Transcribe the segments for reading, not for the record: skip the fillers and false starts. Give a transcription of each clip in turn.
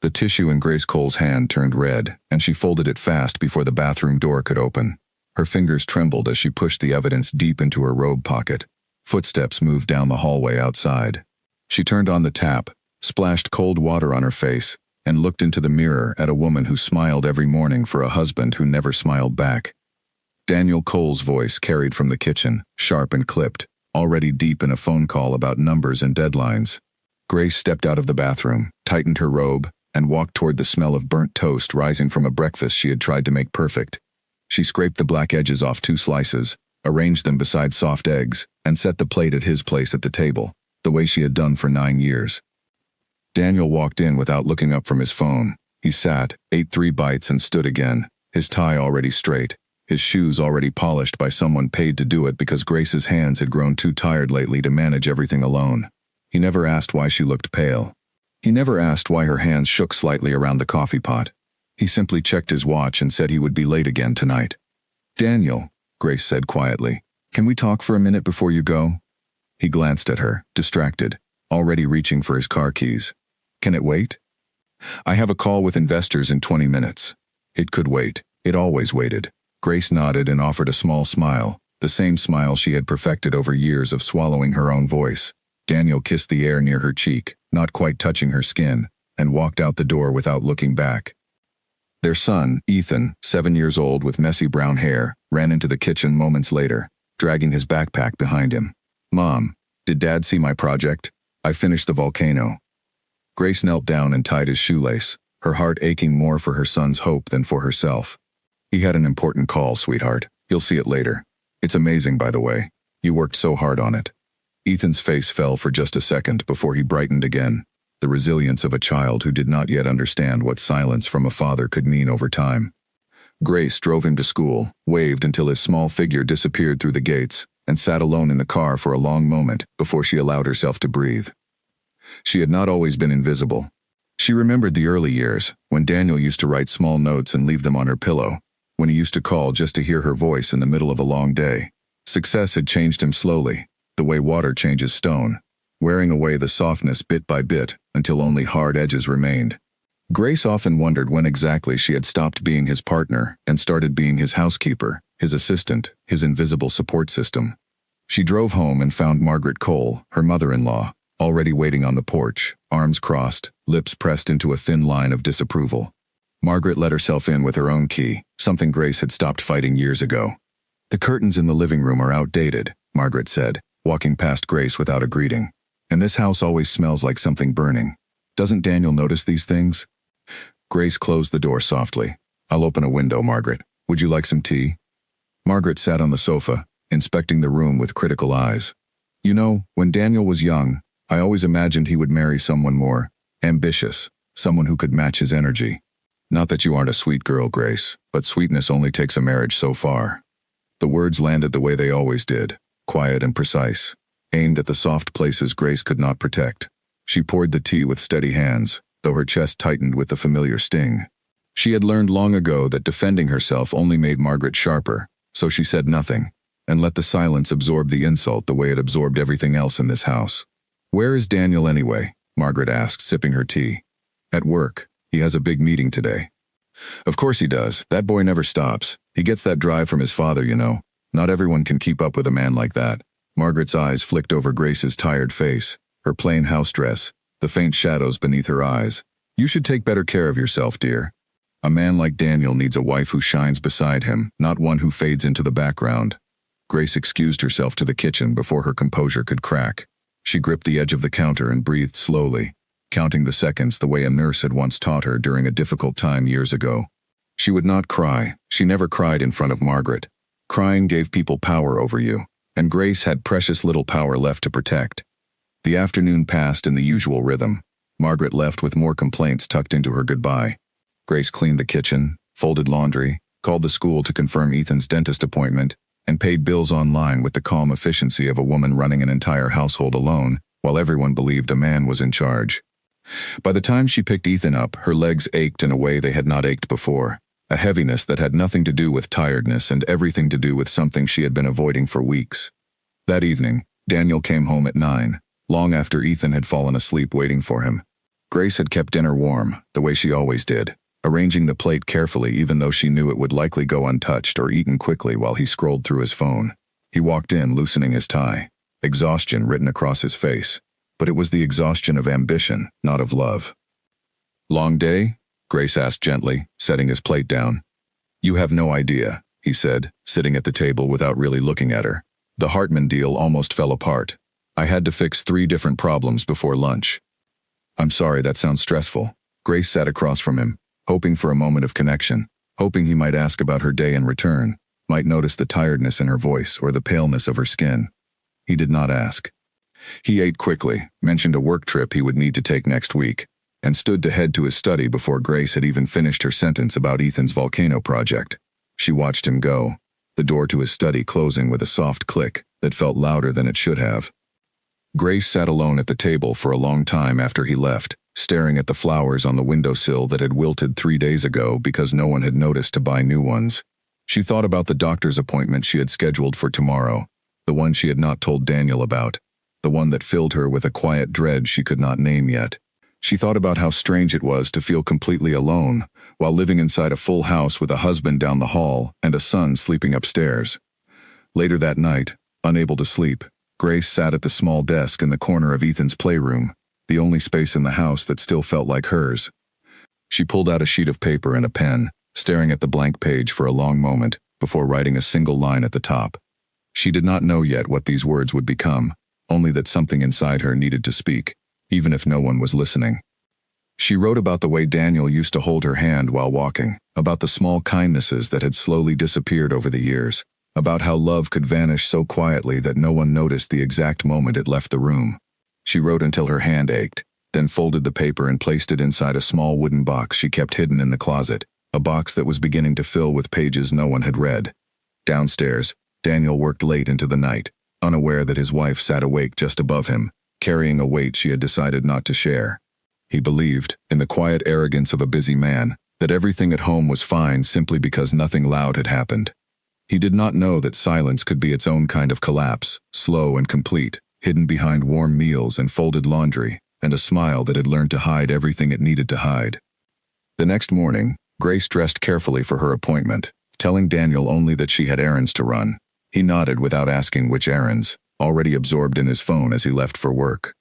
The tissue in Grace Cole's hand turned red, and she folded it fast before the bathroom door could open. Her fingers trembled as she pushed the evidence deep into her robe pocket. Footsteps moved down the hallway outside. She turned on the tap, splashed cold water on her face, and looked into the mirror at a woman who smiled every morning for a husband who never smiled back. Daniel Cole's voice carried from the kitchen, sharp and clipped, already deep in a phone call about numbers and deadlines. Grace stepped out of the bathroom, tightened her robe, and walked toward the smell of burnt toast rising from a breakfast she had tried to make perfect. She scraped the black edges off 2 slices, arranged them beside soft eggs, and set the plate at his place at the table, the way she had done for 9 years. Daniel walked in without looking up from his phone. He sat, ate 3 bites and stood again, his tie already straight, his shoes already polished by someone paid to do it because Grace's hands had grown too tired lately to manage everything alone. He never asked why she looked pale. He never asked why her hands shook slightly around the coffee pot. He simply checked his watch and said he would be late again tonight. "Daniel," Grace said quietly, "can we talk for a minute before you go?" He glanced at her, distracted, already reaching for his car keys. "Can it wait?" "I have a call with investors in 20 minutes. It could wait. It always waited." Grace nodded and offered a small smile, the same smile she had perfected over years of swallowing her own voice. Daniel kissed the air near her cheek, not quite touching her skin, and walked out the door without looking back. Their son, Ethan, 7 years old with messy brown hair, ran into the kitchen moments later, dragging his backpack behind him. "Mom, did Dad see my project? I finished the volcano." Grace knelt down and tied his shoelace, her heart aching more for her son's hope than for herself. "He had an important call, sweetheart. You'll see it later. It's amazing, by the way. You worked so hard on it." Ethan's face fell for just a second before he brightened again, the resilience of a child who did not yet understand what silence from a father could mean over time. Grace drove him to school, waved until his small figure disappeared through the gates, and sat alone in the car for a long moment before she allowed herself to breathe. She had not always been invisible. She remembered the early years, when Daniel used to write small notes and leave them on her pillow, when he used to call just to hear her voice in the middle of a long day. Success had changed him slowly, the way water changes stone, wearing away the softness bit by bit until only hard edges remained. Grace often wondered when exactly she had stopped being his partner and started being his housekeeper, his assistant, his invisible support system. She drove home and found Margaret Cole, her mother-in-law, already waiting on the porch, arms crossed, lips pressed into a thin line of disapproval. Margaret let herself in with her own key, something Grace had stopped fighting years ago. "The curtains in the living room are outdated," Margaret said, walking past Grace without a greeting. "And this house always smells like something burning. Doesn't Daniel notice these things?" Grace closed the door softly. "I'll open a window, Margaret. Would you like some tea?" Margaret sat on the sofa, inspecting the room with critical eyes. "You know, when Daniel was young, I always imagined he would marry someone more ambitious, someone who could match his energy. Not that you aren't a sweet girl, Grace, but sweetness only takes a marriage so far." The words landed the way they always did, quiet and precise, aimed at the soft places Grace could not protect. She poured the tea with steady hands, though her chest tightened with the familiar sting. She had learned long ago that defending herself only made Margaret sharper, so she said nothing, and let the silence absorb the insult the way it absorbed everything else in this house. "Where is Daniel anyway?" Margaret asked, sipping her tea. "At work. He has a big meeting today." "Of course he does. That boy never stops. He gets that drive from his father, you know. Not everyone can keep up with a man like that." Margaret's eyes flicked over Grace's tired face, her plain house dress, the faint shadows beneath her eyes. "You should take better care of yourself, dear. A man like Daniel needs a wife who shines beside him, not one who fades into the background." Grace excused herself to the kitchen before her composure could crack. She gripped the edge of the counter and breathed slowly, counting the seconds the way a nurse had once taught her during a difficult time years ago. She would not cry. She never cried in front of Margaret. Crying gave people power over you, and Grace had precious little power left to protect. The afternoon passed in the usual rhythm. Margaret left with more complaints tucked into her goodbye. Grace cleaned the kitchen, folded laundry, called the school to confirm Ethan's dentist appointment, and paid bills online with the calm efficiency of a woman running an entire household alone, while everyone believed a man was in charge. By the time she picked Ethan up, her legs ached in a way they had not ached before, a heaviness that had nothing to do with tiredness and everything to do with something she had been avoiding for weeks. That evening, Daniel came home at 9, long after Ethan had fallen asleep waiting for him. Grace had kept dinner warm, the way she always did, arranging the plate carefully even though she knew it would likely go untouched or eaten quickly while he scrolled through his phone. He walked in, loosening his tie, exhaustion written across his face. But it was the exhaustion of ambition, not of love. "Long day?" Grace asked gently, setting his plate down. "You have no idea," he said, sitting at the table without really looking at her. "The Hartman deal almost fell apart. I had to fix 3 different problems before lunch." "I'm sorry, that sounds stressful." Grace sat across from him, hoping for a moment of connection, hoping he might ask about her day in return, might notice the tiredness in her voice or the paleness of her skin. He did not ask. He ate quickly, mentioned a work trip he would need to take next week, and stood to head to his study before Grace had even finished her sentence about Ethan's volcano project. She watched him go, the door to his study closing with a soft click that felt louder than it should have. Grace sat alone at the table for a long time after he left, staring at the flowers on the windowsill that had wilted 3 days ago because no one had noticed to buy new ones. She thought about the doctor's appointment she had scheduled for tomorrow, the one she had not told Daniel about, the one that filled her with a quiet dread she could not name yet. She thought about how strange it was to feel completely alone while living inside a full house with a husband down the hall and a son sleeping upstairs. Later that night, unable to sleep, Grace sat at the small desk in the corner of Ethan's playroom, the only space in the house that still felt like hers. She pulled out a sheet of paper and a pen, staring at the blank page for a long moment before writing a single line at the top. She did not know yet what these words would become, only that something inside her needed to speak, even if no one was listening. She wrote about the way Daniel used to hold her hand while walking, about the small kindnesses that had slowly disappeared over the years, about how love could vanish so quietly that no one noticed the exact moment it left the room. She wrote until her hand ached, then folded the paper and placed it inside a small wooden box she kept hidden in the closet, a box that was beginning to fill with pages no one had read. Downstairs, Daniel worked late into the night, unaware that his wife sat awake just above him, carrying a weight she had decided not to share. He believed, in the quiet arrogance of a busy man, that everything at home was fine simply because nothing loud had happened. He did not know that silence could be its own kind of collapse, slow and complete, hidden behind warm meals and folded laundry, and a smile that had learned to hide everything it needed to hide. The next morning, Grace dressed carefully for her appointment, telling Daniel only that she had errands to run. He nodded without asking which errands, already absorbed in his phone as he left for work.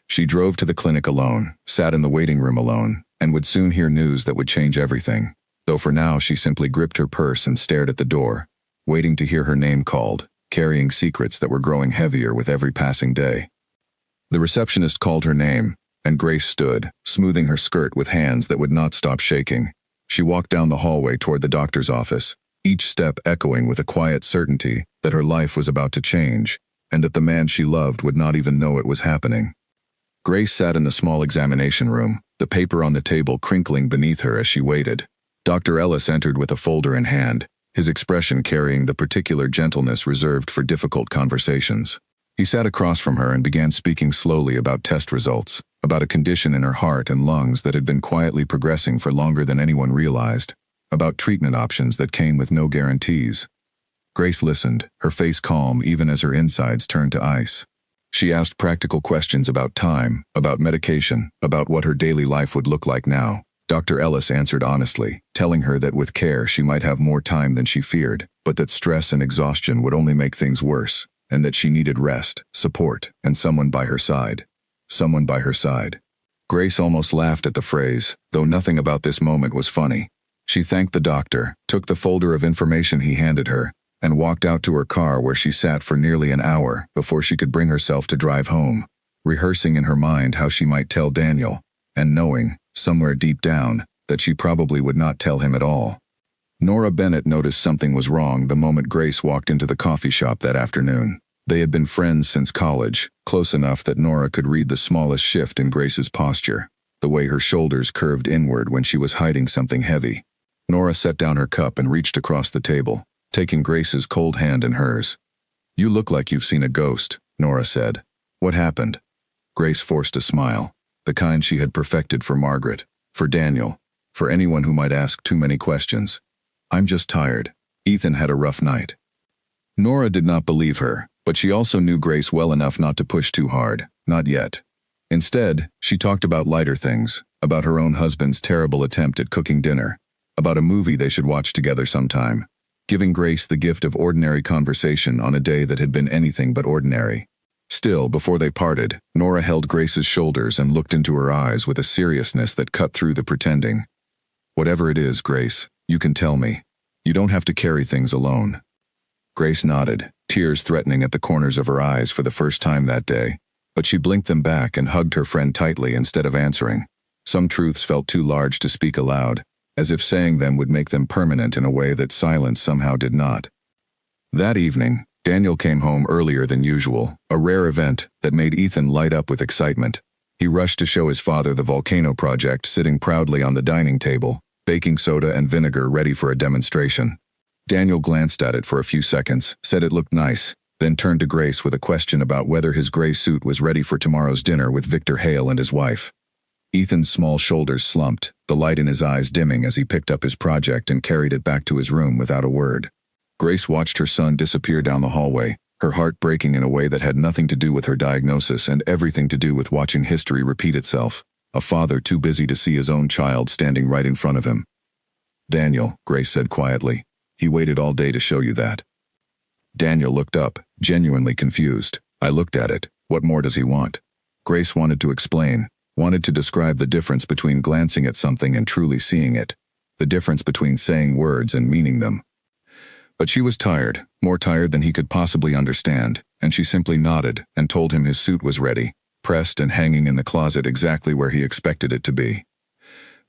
She drove to the clinic alone, sat in the waiting room alone, and would soon hear news that would change everything, though for now she simply gripped her purse and stared at the door, waiting to hear her name called, carrying secrets that were growing heavier with every passing day. The receptionist called her name, and Grace stood, smoothing her skirt with hands that would not stop shaking. She walked down the hallway toward the doctor's office, each step echoing with a quiet certainty that her life was about to change, and that the man she loved would not even know it was happening. Grace sat in the small examination room, the paper on the table crinkling beneath her as she waited. Dr. Ellis entered with a folder in hand, his expression carrying the particular gentleness reserved for difficult conversations. He sat across from her and began speaking slowly about test results, about a condition in her heart and lungs that had been quietly progressing for longer than anyone realized, about treatment options that came with no guarantees. Grace listened, her face calm even as her insides turned to ice. She asked practical questions about time, about medication, about what her daily life would look like now. Dr. Ellis answered honestly, telling her that with care she might have more time than she feared, but that stress and exhaustion would only make things worse, and that she needed rest, support, and someone by her side. Someone by her side. Grace almost laughed at the phrase, though nothing about this moment was funny. She thanked the doctor, took the folder of information he handed her, and walked out to her car where she sat for nearly an hour before she could bring herself to drive home, rehearsing in her mind how she might tell Daniel, and knowing, somewhere deep down, that she probably would not tell him at all. Nora Bennett noticed something was wrong the moment Grace walked into the coffee shop that afternoon. They had been friends since college, close enough that Nora could read the smallest shift in Grace's posture, the way her shoulders curved inward when she was hiding something heavy. Nora set down her cup and reached across the table, taking Grace's cold hand in hers. "You look like you've seen a ghost," Nora said. "What happened?" Grace forced a smile, the kind she had perfected for Margaret, for Daniel, for anyone who might ask too many questions. "I'm just tired. Ethan had a rough night." Nora did not believe her, but she also knew Grace well enough not to push too hard, not yet. Instead, she talked about lighter things, about her own husband's terrible attempt at cooking dinner, about a movie they should watch together sometime, giving Grace the gift of ordinary conversation on a day that had been anything but ordinary. Still, before they parted, Nora held Grace's shoulders and looked into her eyes with a seriousness that cut through the pretending. "Whatever it is, Grace, you can tell me. You don't have to carry things alone." Grace nodded, tears threatening at the corners of her eyes for the first time that day, but she blinked them back and hugged her friend tightly instead of answering. Some truths felt too large to speak aloud, as if saying them would make them permanent in a way that silence somehow did not. That evening, Daniel came home earlier than usual, a rare event that made Ethan light up with excitement. He rushed to show his father the volcano project sitting proudly on the dining table, baking soda and vinegar ready for a demonstration. Daniel glanced at it for a few seconds, said it looked nice, then turned to Grace with a question about whether his gray suit was ready for tomorrow's dinner with Victor Hale and his wife. Ethan's small shoulders slumped, the light in his eyes dimming as he picked up his project and carried it back to his room without a word. Grace watched her son disappear down the hallway, her heart breaking in a way that had nothing to do with her diagnosis and everything to do with watching history repeat itself, a father too busy to see his own child standing right in front of him. "Daniel," Grace said quietly, "he waited all day to show you that." Daniel looked up, genuinely confused. "I looked at it. What more does he want?" Grace wanted to explain, wanted to describe the difference between glancing at something and truly seeing it, the difference between saying words and meaning them. But she was tired, more tired than he could possibly understand, and she simply nodded and told him his suit was ready, pressed and hanging in the closet exactly where he expected it to be.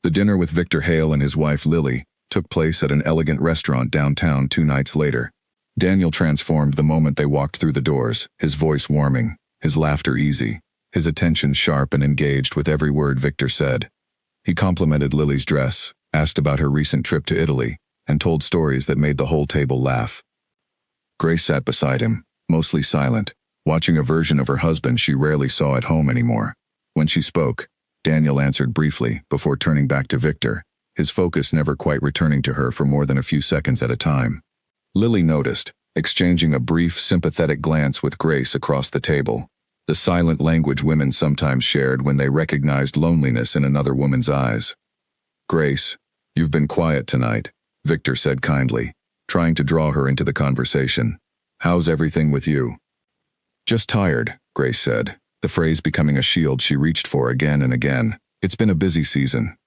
The dinner with Victor Hale and his wife Lily took place at an elegant restaurant downtown 2 nights later. Daniel transformed the moment they walked through the doors, his voice warming, his laughter easy, his attention sharp and engaged with every word Victor said. He complimented Lily's dress, asked about her recent trip to Italy, and told stories that made the whole table laugh. Grace sat beside him, mostly silent, watching a version of her husband she rarely saw at home anymore. When she spoke, Daniel answered briefly before turning back to Victor, his focus never quite returning to her for more than a few seconds at a time. Lily noticed, exchanging a brief, sympathetic glance with Grace across the table, the silent language women sometimes shared when they recognized loneliness in another woman's eyes. "Grace, you've been quiet tonight," Victor said kindly, trying to draw her into the conversation. "How's everything with you?" "Just tired," Grace said, the phrase becoming a shield she reached for again and again. "It's been a busy season."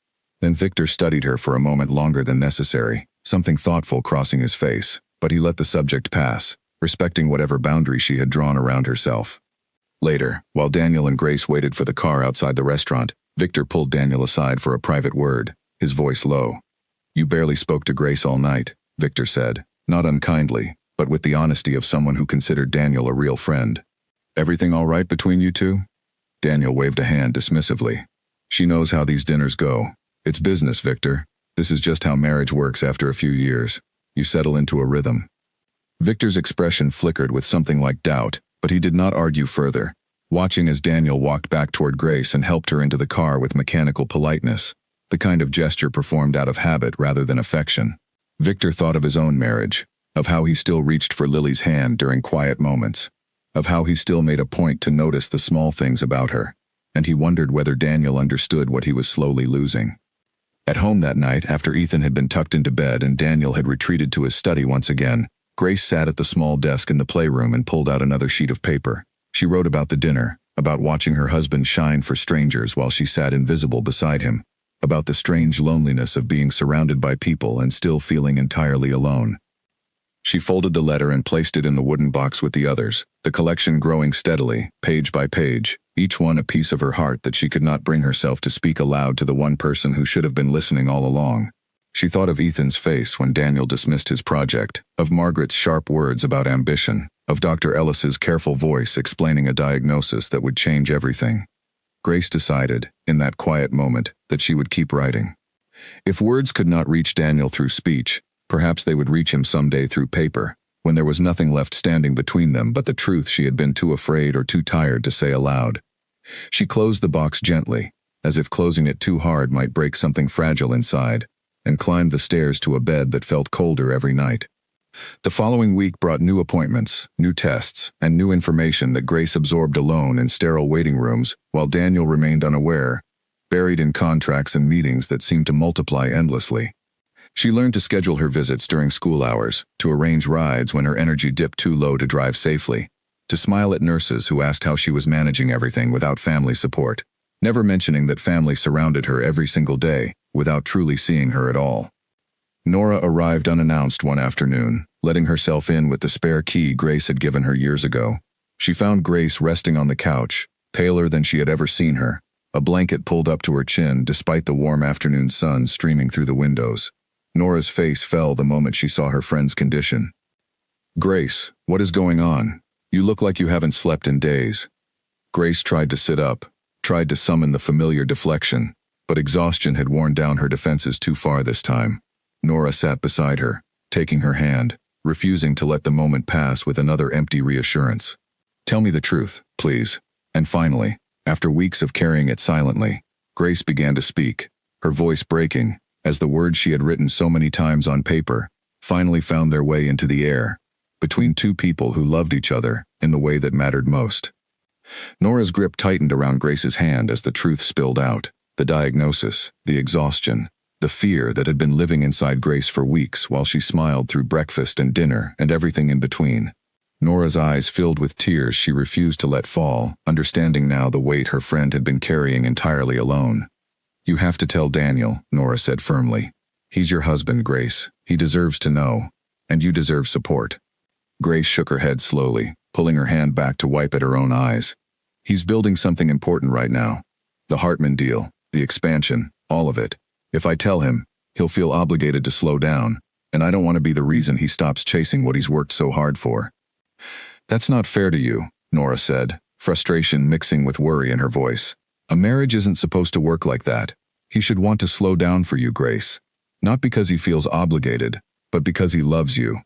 Then Victor studied her for a moment longer than necessary, something thoughtful crossing his face, but he let the subject pass, respecting whatever boundary she had drawn around herself. Later, while Daniel and Grace waited for the car outside the restaurant, Victor pulled Daniel aside for a private word, his voice low. "You barely spoke to Grace all night," Victor said, not unkindly, but with the honesty of someone who considered Daniel a real friend. "Everything all right between you two?" Daniel waved a hand dismissively. "She knows how these dinners go. It's business, Victor. This is just how marriage works after a few years. You settle into a rhythm." Victor's expression flickered with something like doubt, but he did not argue further, watching as Daniel walked back toward Grace and helped her into the car with mechanical politeness, the kind of gesture performed out of habit rather than affection. Victor thought of his own marriage, of how he still reached for Lily's hand during quiet moments, of how he still made a point to notice the small things about her, and he wondered whether Daniel understood what he was slowly losing. At home that night, after Ethan had been tucked into bed and Daniel had retreated to his study once again, Grace sat at the small desk in the playroom and pulled out another sheet of paper. She wrote about the dinner, about watching her husband shine for strangers while she sat invisible beside him, about the strange loneliness of being surrounded by people and still feeling entirely alone. She folded the letter and placed it in the wooden box with the others, the collection growing steadily, page by page, each one a piece of her heart that she could not bring herself to speak aloud to the one person who should have been listening all along. She thought of Ethan's face when Daniel dismissed his project, of Margaret's sharp words about ambition, of Dr. Ellis's careful voice explaining a diagnosis that would change everything. Grace decided, in that quiet moment, that she would keep writing. If words could not reach Daniel through speech, perhaps they would reach him someday through paper, when there was nothing left standing between them but the truth she had been too afraid or too tired to say aloud. She closed the box gently, as if closing it too hard might break something fragile inside, and climbed the stairs to a bed that felt colder every night. The following week brought new appointments, new tests, and new information that Grace absorbed alone in sterile waiting rooms, while Daniel remained unaware, buried in contracts and meetings that seemed to multiply endlessly. She learned to schedule her visits during school hours, to arrange rides when her energy dipped too low to drive safely, to smile at nurses who asked how she was managing everything without family support, never mentioning that family surrounded her every single day, without truly seeing her at all. Nora arrived unannounced one afternoon, letting herself in with the spare key Grace had given her years ago. She found Grace resting on the couch, paler than she had ever seen her, a blanket pulled up to her chin despite the warm afternoon sun streaming through the windows. Nora's face fell the moment she saw her friend's condition. "Grace, what is going on? You look like you haven't slept in days." Grace tried to sit up, tried to summon the familiar deflection, but exhaustion had worn down her defenses too far this time. Nora sat beside her, taking her hand, refusing to let the moment pass with another empty reassurance. "Tell me the truth, please." And finally, after weeks of carrying it silently, Grace began to speak, her voice breaking, as the words she had written so many times on paper finally found their way into the air, between two people who loved each other in the way that mattered most. Nora's grip tightened around Grace's hand as the truth spilled out, the diagnosis, the exhaustion, the fear that had been living inside Grace for weeks while she smiled through breakfast and dinner and everything in between. Nora's eyes filled with tears she refused to let fall, understanding now the weight her friend had been carrying entirely alone. "You have to tell Daniel," Nora said firmly. "He's your husband, Grace. He deserves to know. And you deserve support." Grace shook her head slowly, pulling her hand back to wipe at her own eyes. "He's building something important right now. The Hartman deal, the expansion, all of it. If I tell him, he'll feel obligated to slow down, and I don't want to be the reason he stops chasing what he's worked so hard for." "That's not fair to you," Nora said, frustration mixing with worry in her voice. "A marriage isn't supposed to work like that. He should want to slow down for you, Grace. Not because he feels obligated, but because he loves you."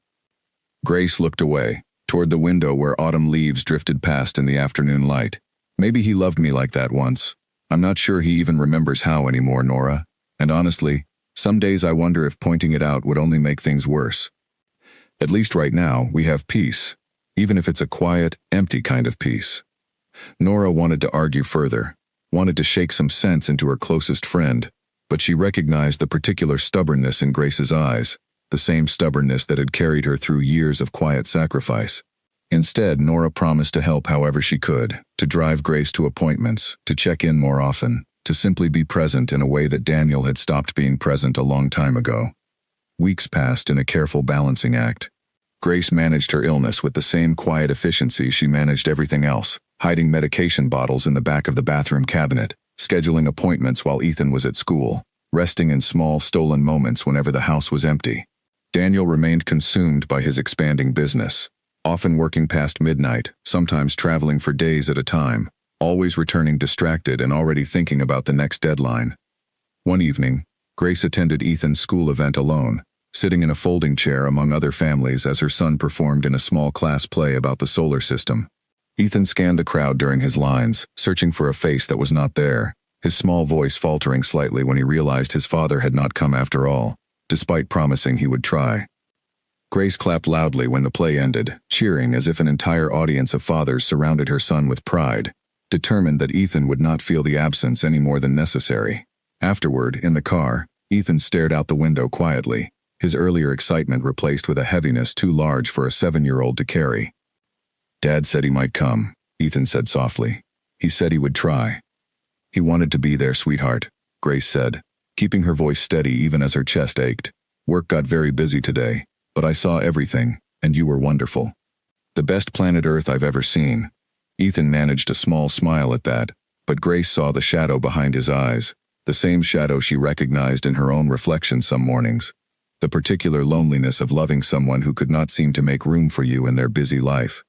Grace looked away, toward the window where autumn leaves drifted past in the afternoon light. "Maybe he loved me like that once. I'm not sure he even remembers how anymore, Nora. And honestly, some days I wonder if pointing it out would only make things worse. At least right now, we have peace, even if it's a quiet, empty kind of peace." Nora wanted to argue further, wanted to shake some sense into her closest friend, but she recognized the particular stubbornness in Grace's eyes, the same stubbornness that had carried her through years of quiet sacrifice. Instead, Nora promised to help however she could, to drive Grace to appointments, to check in more often, to simply be present in a way that Daniel had stopped being present a long time ago. Weeks passed in a careful balancing act. Grace managed her illness with the same quiet efficiency she managed everything else, hiding medication bottles in the back of the bathroom cabinet, scheduling appointments while Ethan was at school, resting in small, stolen moments whenever the house was empty. Daniel remained consumed by his expanding business, often working past midnight, sometimes traveling for days at a time, always returning distracted and already thinking about the next deadline. One evening, Grace attended Ethan's school event alone, sitting in a folding chair among other families as her son performed in a small class play about the solar system. Ethan scanned the crowd during his lines, searching for a face that was not there, his small voice faltering slightly when he realized his father had not come after all, despite promising he would try. Grace clapped loudly when the play ended, cheering as if an entire audience of fathers surrounded her son with pride, determined that Ethan would not feel the absence any more than necessary. Afterward, in the car, Ethan stared out the window quietly, his earlier excitement replaced with a heaviness too large for a 7-year-old to carry. "Dad said he might come," Ethan said softly. "He said he would try." "He wanted to be there, sweetheart," Grace said, keeping her voice steady even as her chest ached. "Work got very busy today, but I saw everything, and you were wonderful. The best planet Earth I've ever seen." Ethan managed a small smile at that, but Grace saw the shadow behind his eyes, the same shadow she recognized in her own reflection some mornings, the particular loneliness of loving someone who could not seem to make room for you in their busy life.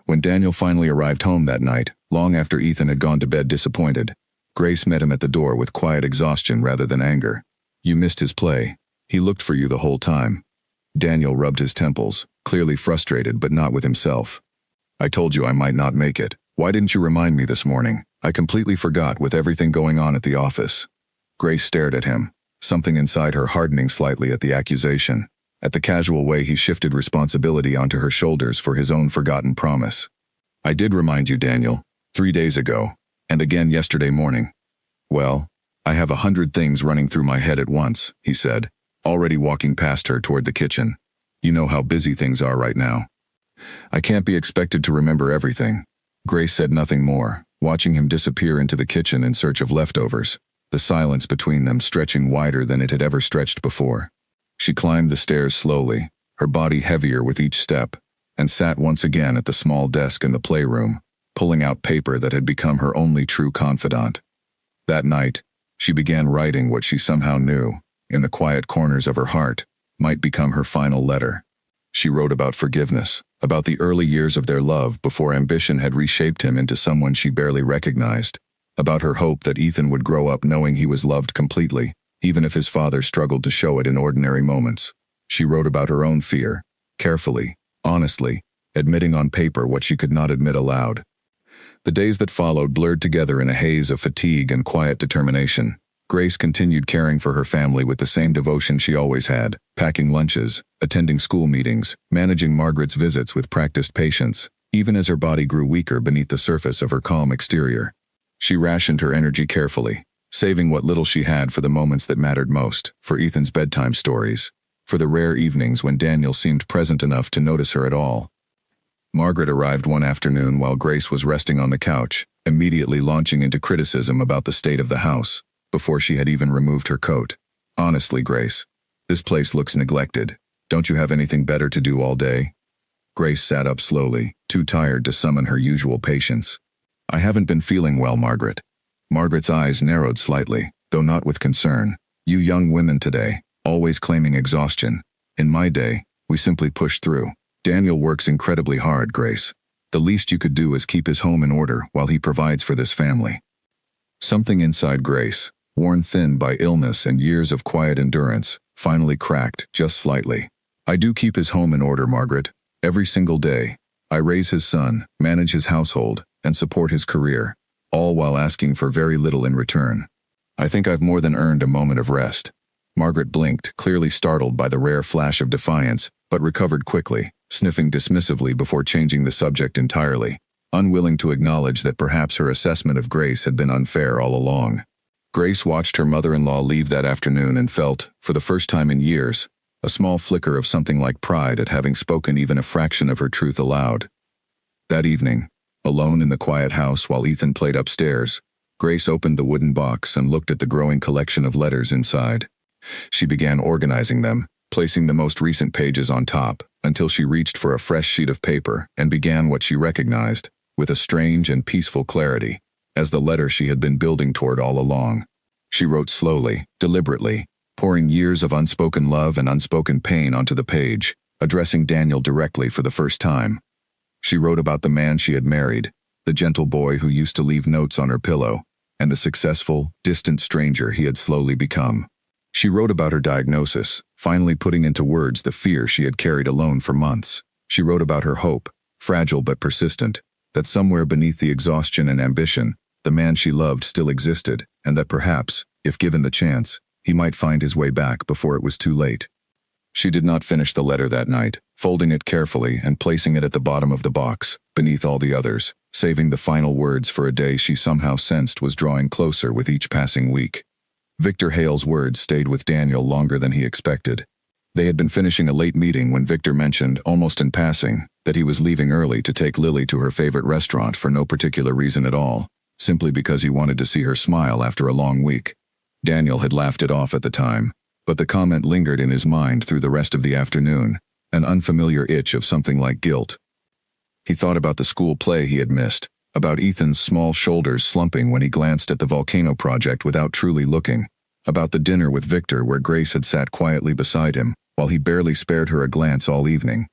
When Daniel finally arrived home that night, long after Ethan had gone to bed disappointed, Grace met him at the door with quiet exhaustion rather than anger. "You missed his play. He looked for you the whole time." Daniel rubbed his temples, clearly frustrated but not with himself. "I told you I might not make it. Why didn't you remind me this morning? I completely forgot with everything going on at the office." Grace stared at him, something inside her hardening slightly at the accusation. At the casual way he shifted responsibility onto her shoulders for his own forgotten promise. I did remind you, Daniel, 3 days ago, and again yesterday morning. Well, I have 100 things running through my head at once, he said, already walking past her toward the kitchen. You know how busy things are right now. I can't be expected to remember everything. Grace said nothing more, watching him disappear into the kitchen in search of leftovers, the silence between them stretching wider than it had ever stretched before. She climbed the stairs slowly, her body heavier with each step, and sat once again at the small desk in the playroom, pulling out paper that had become her only true confidant. That night, she began writing what she somehow knew, in the quiet corners of her heart, might become her final letter. She wrote about forgiveness, about the early years of their love before ambition had reshaped him into someone she barely recognized, about her hope that Ethan would grow up knowing he was loved completely, even if his father struggled to show it in ordinary moments. She wrote about her own fear, carefully, honestly, admitting on paper what she could not admit aloud. The days that followed blurred together in a haze of fatigue and quiet determination. Grace continued caring for her family with the same devotion she always had, packing lunches, attending school meetings, managing Margaret's visits with practiced patience, even as her body grew weaker beneath the surface of her calm exterior. She rationed her energy carefully, saving what little she had for the moments that mattered most, for Ethan's bedtime stories, for the rare evenings when Daniel seemed present enough to notice her at all. Margaret arrived one afternoon while Grace was resting on the couch, immediately launching into criticism about the state of the house, before she had even removed her coat. Honestly, Grace, this place looks neglected. Don't you have anything better to do all day? Grace sat up slowly, too tired to summon her usual patience. I haven't been feeling well, Margaret. Margaret's eyes narrowed slightly, though not with concern. You young women today, always claiming exhaustion. In my day, we simply push through. Daniel works incredibly hard, Grace. The least you could do is keep his home in order while he provides for this family. Something inside Grace, worn thin by illness and years of quiet endurance, finally cracked just slightly. I do keep his home in order, Margaret. Every single day. I raise his son, manage his household, and support his career, all while asking for very little in return. I think I've more than earned a moment of rest. Margaret blinked, clearly startled by the rare flash of defiance, but recovered quickly, sniffing dismissively before changing the subject entirely, unwilling to acknowledge that perhaps her assessment of Grace had been unfair all along. Grace watched her mother-in-law leave that afternoon and felt, for the first time in years, a small flicker of something like pride at having spoken even a fraction of her truth aloud. That evening, alone in the quiet house while Ethan played upstairs, Grace opened the wooden box and looked at the growing collection of letters inside. She began organizing them, placing the most recent pages on top, until she reached for a fresh sheet of paper and began what she recognized, with a strange and peaceful clarity, as the letter she had been building toward all along. She wrote slowly, deliberately, pouring years of unspoken love and unspoken pain onto the page, addressing Daniel directly for the first time. She wrote about the man she had married, the gentle boy who used to leave notes on her pillow, and the successful, distant stranger he had slowly become. She wrote about her diagnosis, finally putting into words the fear she had carried alone for months. She wrote about her hope, fragile but persistent, that somewhere beneath the exhaustion and ambition, the man she loved still existed, and that perhaps, if given the chance, he might find his way back before it was too late. She did not finish the letter that night, folding it carefully and placing it at the bottom of the box, beneath all the others, saving the final words for a day she somehow sensed was drawing closer with each passing week. Victor Hale's words stayed with Daniel longer than he expected. They had been finishing a late meeting when Victor mentioned, almost in passing, that he was leaving early to take Lily to her favorite restaurant for no particular reason at all, simply because he wanted to see her smile after a long week. Daniel had laughed it off at the time, but the comment lingered in his mind through the rest of the afternoon, an unfamiliar itch of something like guilt. He thought about the school play he had missed, about Ethan's small shoulders slumping when he glanced at the volcano project without truly looking, about the dinner with Victor where Grace had sat quietly beside him, while he barely spared her a glance all evening.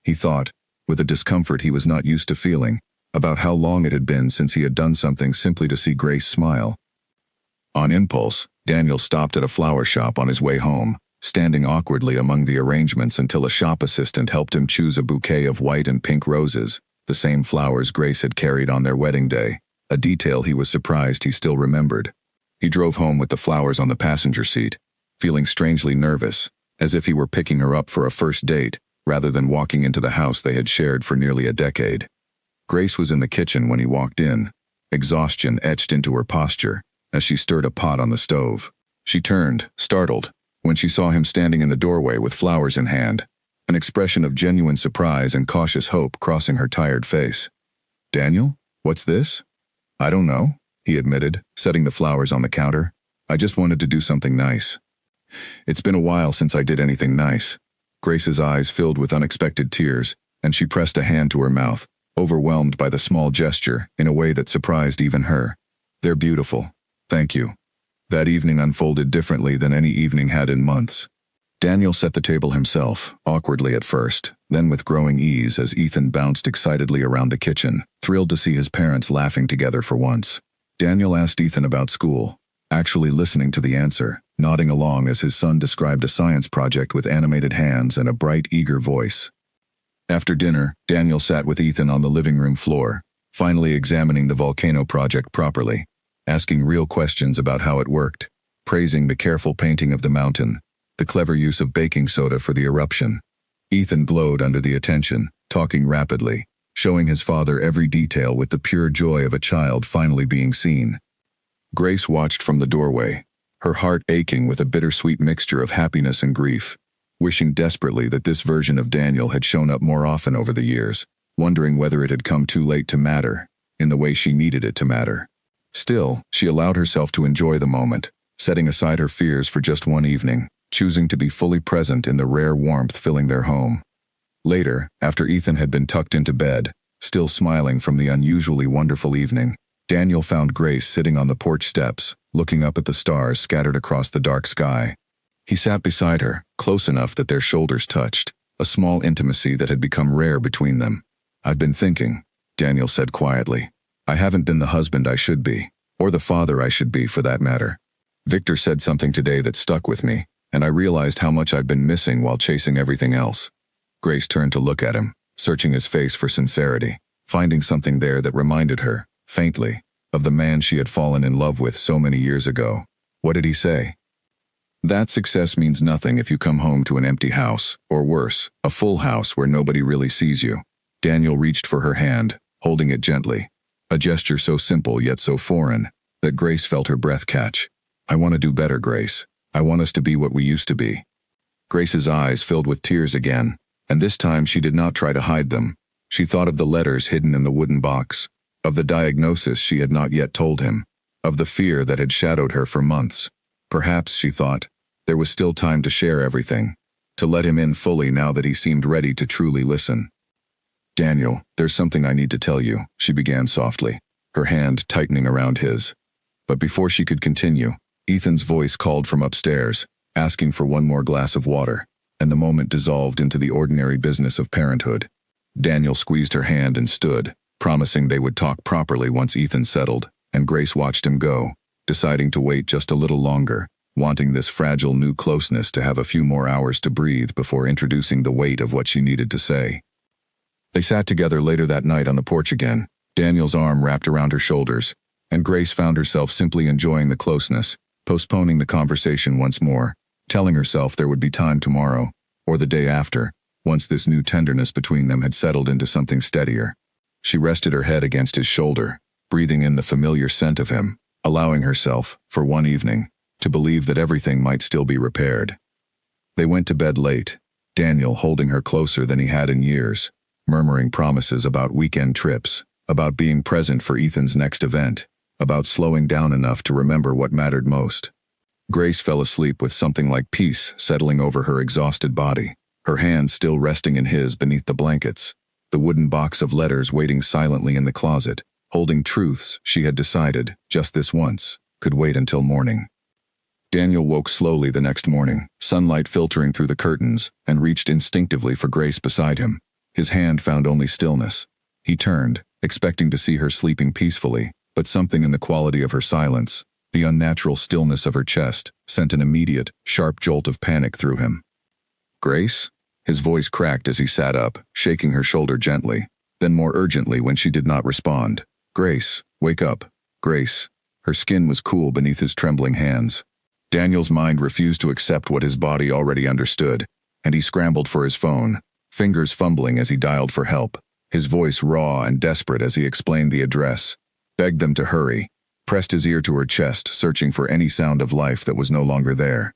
He thought, with a discomfort he was not used to feeling, about how long it had been since he had done something simply to see Grace smile. On impulse, Daniel stopped at a flower shop on his way home, standing awkwardly among the arrangements until a shop assistant helped him choose a bouquet of white and pink roses, the same flowers Grace had carried on their wedding day, a detail he was surprised he still remembered. He drove home with the flowers on the passenger seat, feeling strangely nervous, as if he were picking her up for a first date, rather than walking into the house they had shared for nearly a decade. Grace was in the kitchen when he walked in, exhaustion etched into her posture as she stirred a pot on the stove. She turned, startled, when she saw him standing in the doorway with flowers in hand, an expression of genuine surprise and cautious hope crossing her tired face. "Daniel, what's this?" "I don't know," he admitted, setting the flowers on the counter. "I just wanted to do something nice." "It's been a while since I did anything nice." Grace's eyes filled with unexpected tears, and she pressed a hand to her mouth, overwhelmed by the small gesture in a way that surprised even her. "They're beautiful. Thank you." That evening unfolded differently than any evening had in months. Daniel set the table himself, awkwardly at first, then with growing ease as Ethan bounced excitedly around the kitchen, thrilled to see his parents laughing together for once. Daniel asked Ethan about school, actually listening to the answer, nodding along as his son described a science project with animated hands and a bright, eager voice. After dinner, Daniel sat with Ethan on the living room floor, finally examining the volcano project properly, asking real questions about how it worked, praising the careful painting of the mountain, the clever use of baking soda for the eruption. Ethan glowed under the attention, talking rapidly, showing his father every detail with the pure joy of a child finally being seen. Grace watched from the doorway, her heart aching with a bittersweet mixture of happiness and grief, wishing desperately that this version of Daniel had shown up more often over the years, wondering whether it had come too late to matter, in the way she needed it to matter. Still, she allowed herself to enjoy the moment, setting aside her fears for just one evening, choosing to be fully present in the rare warmth filling their home. Later, after Ethan had been tucked into bed, still smiling from the unusually wonderful evening, Daniel found Grace sitting on the porch steps, looking up at the stars scattered across the dark sky. He sat beside her, close enough that their shoulders touched, a small intimacy that had become rare between them. "I've been thinking," Daniel said quietly. "I haven't been the husband I should be, or the father I should be for that matter. Victor said something today that stuck with me, and I realized how much I've been missing while chasing everything else." Grace turned to look at him, searching his face for sincerity, finding something there that reminded her, faintly, of the man she had fallen in love with so many years ago. What did he say? "That success means nothing if you come home to an empty house, or worse, a full house where nobody really sees you." Daniel reached for her hand, holding it gently, a gesture so simple yet so foreign, that Grace felt her breath catch. "I want to do better, Grace. I want us to be what we used to be." Grace's eyes filled with tears again, and this time she did not try to hide them. She thought of the letters hidden in the wooden box, of the diagnosis she had not yet told him, of the fear that had shadowed her for months. Perhaps, she thought, there was still time to share everything, to let him in fully now that he seemed ready to truly listen. "Daniel, there's something I need to tell you," she began softly, her hand tightening around his. But before she could continue, Ethan's voice called from upstairs, asking for one more glass of water, and the moment dissolved into the ordinary business of parenthood. Daniel squeezed her hand and stood, promising they would talk properly once Ethan settled, and Grace watched him go, deciding to wait just a little longer, wanting this fragile new closeness to have a few more hours to breathe before introducing the weight of what she needed to say. They sat together later that night on the porch again, Daniel's arm wrapped around her shoulders, and Grace found herself simply enjoying the closeness, postponing the conversation once more, telling herself there would be time tomorrow, or the day after, once this new tenderness between them had settled into something steadier. She rested her head against his shoulder, breathing in the familiar scent of him, allowing herself, for one evening, to believe that everything might still be repaired. They went to bed late, Daniel holding her closer than he had in years, murmuring promises about weekend trips, about being present for Ethan's next event, about slowing down enough to remember what mattered most. Grace fell asleep with something like peace settling over her exhausted body, her hand still resting in his beneath the blankets, the wooden box of letters waiting silently in the closet, holding truths she had decided, just this once, could wait until morning. Daniel woke slowly the next morning, sunlight filtering through the curtains, and reached instinctively for Grace beside him. His hand found only stillness. He turned, expecting to see her sleeping peacefully, but something in the quality of her silence, the unnatural stillness of her chest, sent an immediate, sharp jolt of panic through him. "Grace?" His voice cracked as he sat up, shaking her shoulder gently, then more urgently when she did not respond. "Grace, wake up. Grace." Her skin was cool beneath his trembling hands. Daniel's mind refused to accept what his body already understood, and he scrambled for his phone, fingers fumbling as he dialed for help, his voice raw and desperate as he explained the address, begged them to hurry, pressed his ear to her chest, searching for any sound of life that was no longer there.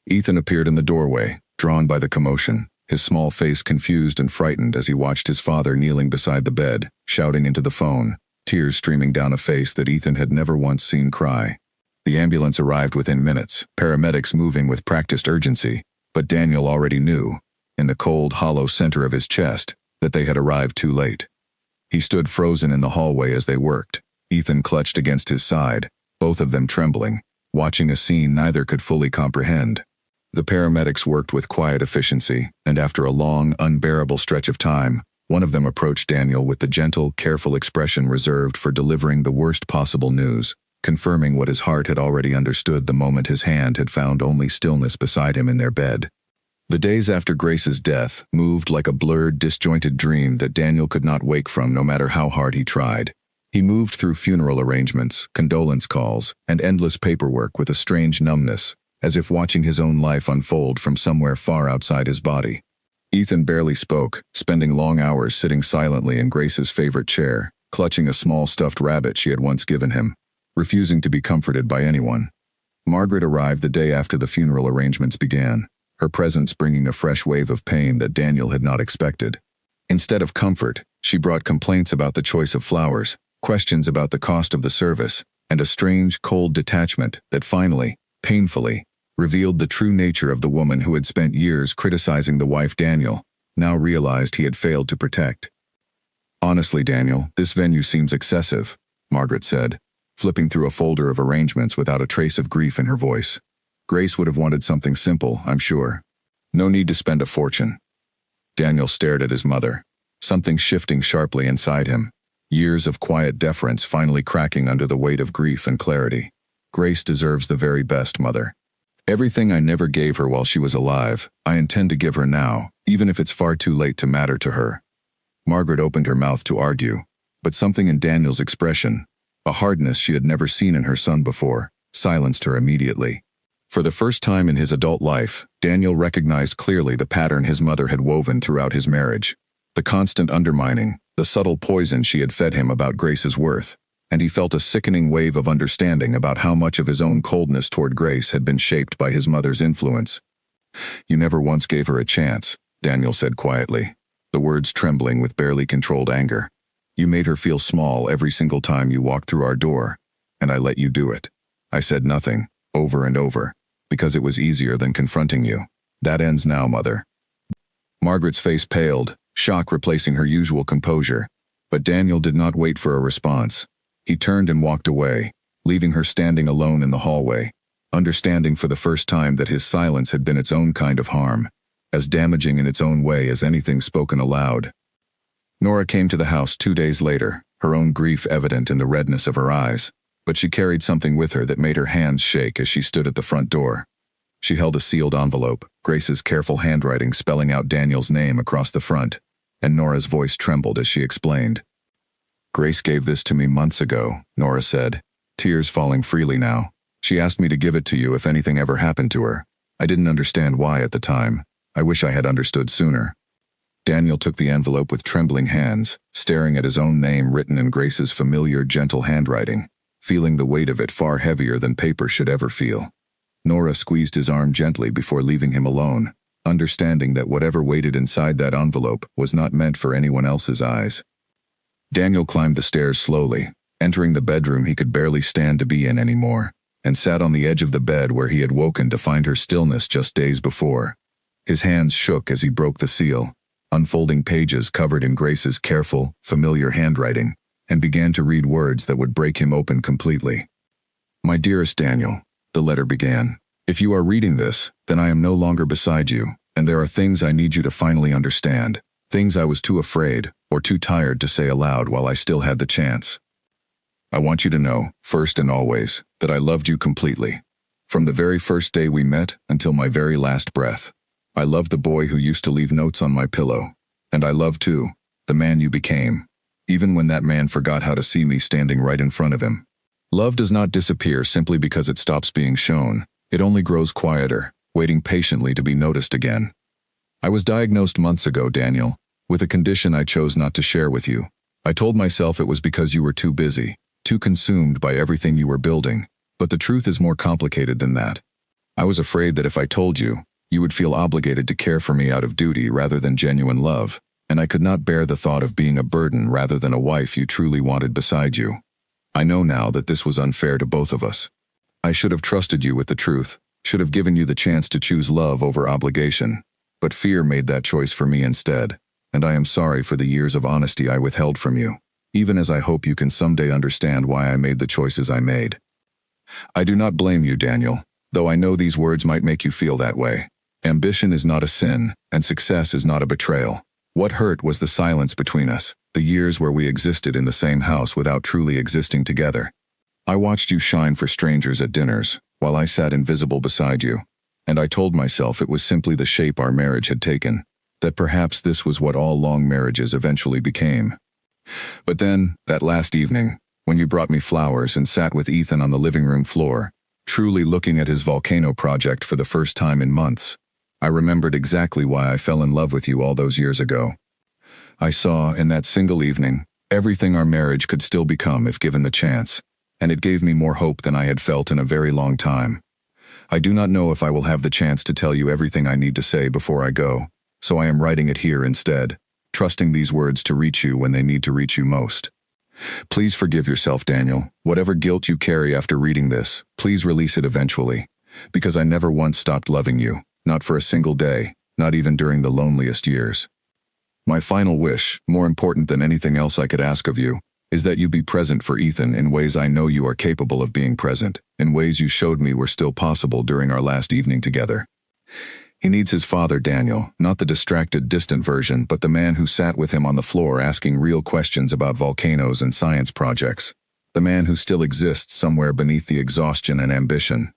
Ethan appeared in the doorway, drawn by the commotion, his small face confused and frightened as he watched his father kneeling beside the bed, shouting into the phone, tears streaming down a face that Ethan had never once seen cry. The ambulance arrived within minutes, paramedics moving with practiced urgency, but Daniel already knew, in the cold, hollow center of his chest, that they had arrived too late. He stood frozen in the hallway as they worked, Ethan clutched against his side, both of them trembling, watching a scene neither could fully comprehend. The paramedics worked with quiet efficiency, and after a long, unbearable stretch of time, one of them approached Daniel with the gentle, careful expression reserved for delivering the worst possible news, confirming what his heart had already understood the moment his hand had found only stillness beside him in their bed. The days after Grace's death moved like a blurred, disjointed dream that Daniel could not wake from no matter how hard he tried. He moved through funeral arrangements, condolence calls, and endless paperwork with a strange numbness, as if watching his own life unfold from somewhere far outside his body. Ethan barely spoke, spending long hours sitting silently in Grace's favorite chair, clutching a small stuffed rabbit she had once given him, refusing to be comforted by anyone. Margaret arrived the day after the funeral arrangements began, her presence bringing a fresh wave of pain that Daniel had not expected. Instead of comfort, she brought complaints about the choice of flowers, questions about the cost of the service, and a strange, cold detachment that finally, painfully, revealed the true nature of the woman who had spent years criticizing the wife Daniel, now realized he had failed to protect. "Honestly, Daniel, this venue seems excessive," Margaret said, flipping through a folder of arrangements without a trace of grief in her voice. "Grace would have wanted something simple, I'm sure. No need to spend a fortune." Daniel stared at his mother, something shifting sharply inside him, years of quiet deference finally cracking under the weight of grief and clarity. "Grace deserves the very best, Mother. Everything I never gave her while she was alive, I intend to give her now, even if it's far too late to matter to her." Margaret opened her mouth to argue, but something in Daniel's expression, a hardness she had never seen in her son before, silenced her immediately. For the first time in his adult life, Daniel recognized clearly the pattern his mother had woven throughout his marriage, the constant undermining, the subtle poison she had fed him about Grace's worth, and he felt a sickening wave of understanding about how much of his own coldness toward Grace had been shaped by his mother's influence. "You never once gave her a chance," Daniel said quietly, the words trembling with barely controlled anger. "You made her feel small every single time you walked through our door, and I let you do it. I said nothing, over and over, because it was easier than confronting you. That ends now, Mother." Margaret's face paled, shock replacing her usual composure, but Daniel did not wait for a response. He turned and walked away, leaving her standing alone in the hallway, understanding for the first time that his silence had been its own kind of harm, as damaging in its own way as anything spoken aloud. Nora came to the house 2 days later, her own grief evident in the redness of her eyes, but she carried something with her that made her hands shake as she stood at the front door. She held a sealed envelope, Grace's careful handwriting spelling out Daniel's name across the front, and Nora's voice trembled as she explained. "Grace gave this to me months ago," Nora said, tears falling freely now. "She asked me to give it to you if anything ever happened to her. I didn't understand why at the time. I wish I had understood sooner." Daniel took the envelope with trembling hands, staring at his own name written in Grace's familiar, gentle handwriting, feeling the weight of it far heavier than paper should ever feel. Nora squeezed his arm gently before leaving him alone, understanding that whatever waited inside that envelope was not meant for anyone else's eyes. Daniel climbed the stairs slowly, entering the bedroom he could barely stand to be in anymore, and sat on the edge of the bed where he had woken to find her stillness just days before. His hands shook as he broke the seal, unfolding pages covered in Grace's careful, familiar handwriting, and began to read words that would break him open completely. "My dearest Daniel," the letter began, "if you are reading this, then I am no longer beside you, and there are things I need you to finally understand, things I was too afraid or too tired to say aloud while I still had the chance. I want you to know, first and always, that I loved you completely. From the very first day we met until my very last breath. I loved the boy who used to leave notes on my pillow, and I loved, too, the man you became, even when that man forgot how to see me standing right in front of him. Love does not disappear simply because it stops being shown, It only grows quieter, waiting patiently to be noticed again. I was diagnosed months ago, Daniel, with a condition I chose not to share with you. I told myself it was because you were too busy, too consumed by everything you were building, but the truth is more complicated than that. I was afraid that if I told you, you would feel obligated to care for me out of duty rather than genuine love, and I could not bear the thought of being a burden rather than a wife you truly wanted beside you. I know now that this was unfair to both of us. I should have trusted you with the truth, should have given you the chance to choose love over obligation, but fear made that choice for me instead, and I am sorry for the years of honesty I withheld from you, even as I hope you can someday understand why I made the choices I made. I do not blame you, Daniel, though I know these words might make you feel that way. Ambition is not a sin, and success is not a betrayal. What hurt was the silence between us, the years where we existed in the same house without truly existing together. I watched you shine for strangers at dinners, while I sat invisible beside you, and I told myself it was simply the shape our marriage had taken, that perhaps this was what all long marriages eventually became. But then, that last evening, when you brought me flowers and sat with Ethan on the living room floor, truly looking at his volcano project for the first time in months, I remembered exactly why I fell in love with you all those years ago. I saw, in that single evening, everything our marriage could still become if given the chance, and it gave me more hope than I had felt in a very long time. I do not know if I will have the chance to tell you everything I need to say before I go, so I am writing it here instead, trusting these words to reach you when they need to reach you most. Please forgive yourself, Daniel. Whatever guilt you carry after reading this, please release it eventually, because I never once stopped loving you, not for a single day, not even during the loneliest years. My final wish, more important than anything else I could ask of you, is that you be present for Ethan in ways I know you are capable of being present, in ways you showed me were still possible during our last evening together. He needs his father, Daniel, not the distracted, distant version, but the man who sat with him on the floor asking real questions about volcanoes and science projects. The man who still exists somewhere beneath the exhaustion and ambition.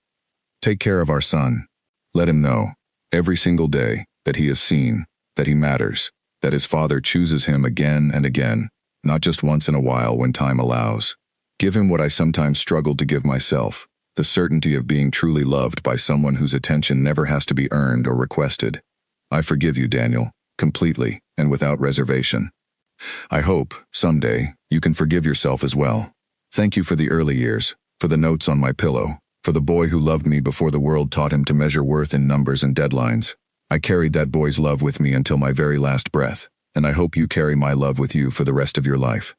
Take care of our son. Let him know, every single day, that he is seen, that he matters, that his father chooses him again and again, not just once in a while when time allows. Give him what I sometimes struggled to give myself, the certainty of being truly loved by someone whose attention never has to be earned or requested. I forgive you, Daniel, completely and without reservation. I hope, someday, you can forgive yourself as well. Thank you for the early years, for the notes on my pillow, for the boy who loved me before the world taught him to measure worth in numbers and deadlines. I carried that boy's love with me until my very last breath, and I hope you carry my love with you for the rest of your life.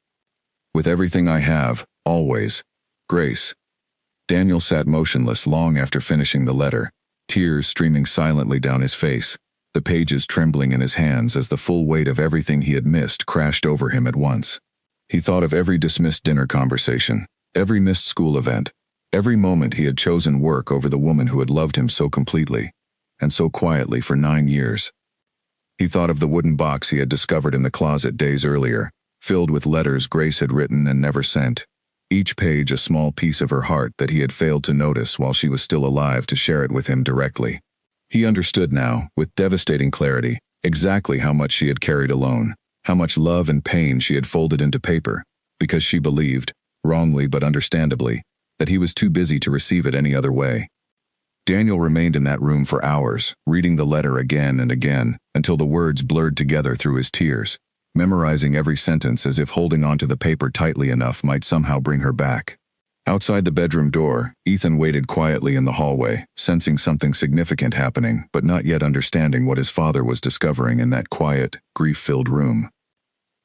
With everything I have, always, Grace. Daniel sat motionless long after finishing the letter, tears streaming silently down his face, the pages trembling in his hands as the full weight of everything he had missed crashed over him at once. He thought of every dismissed dinner conversation, every missed school event, every moment he had chosen work over the woman who had loved him so completely, and so quietly for 9 years. He thought of the wooden box he had discovered in the closet days earlier, filled with letters Grace had written and never sent, each page a small piece of her heart that he had failed to notice while she was still alive to share it with him directly. He understood now, with devastating clarity, exactly how much she had carried alone, how much love and pain she had folded into paper, because she believed, wrongly but understandably, that he was too busy to receive it any other way. Daniel remained in that room for hours, reading the letter again and again, until the words blurred together through his tears, memorizing every sentence as if holding onto the paper tightly enough might somehow bring her back. Outside the bedroom door, Ethan waited quietly in the hallway, sensing something significant happening, but not yet understanding what his father was discovering in that quiet, grief-filled room.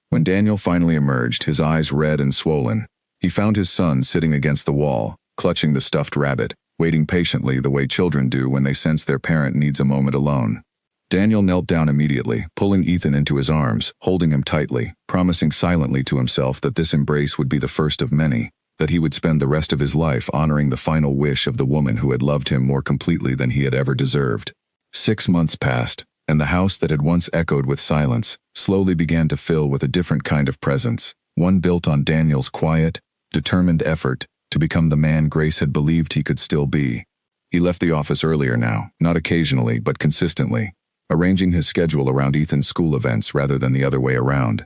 When Daniel finally emerged, his eyes red and swollen, he found his son sitting against the wall, clutching the stuffed rabbit, waiting patiently the way children do when they sense their parent needs a moment alone. Daniel knelt down immediately, pulling Ethan into his arms, holding him tightly, promising silently to himself that this embrace would be the first of many, that he would spend the rest of his life honoring the final wish of the woman who had loved him more completely than he had ever deserved. 6 months passed, and the house that had once echoed with silence slowly began to fill with a different kind of presence, one built on Daniel's quiet, determined effort to become the man Grace had believed he could still be. He left the office earlier now, not occasionally but consistently, arranging his schedule around Ethan's school events rather than the other way around.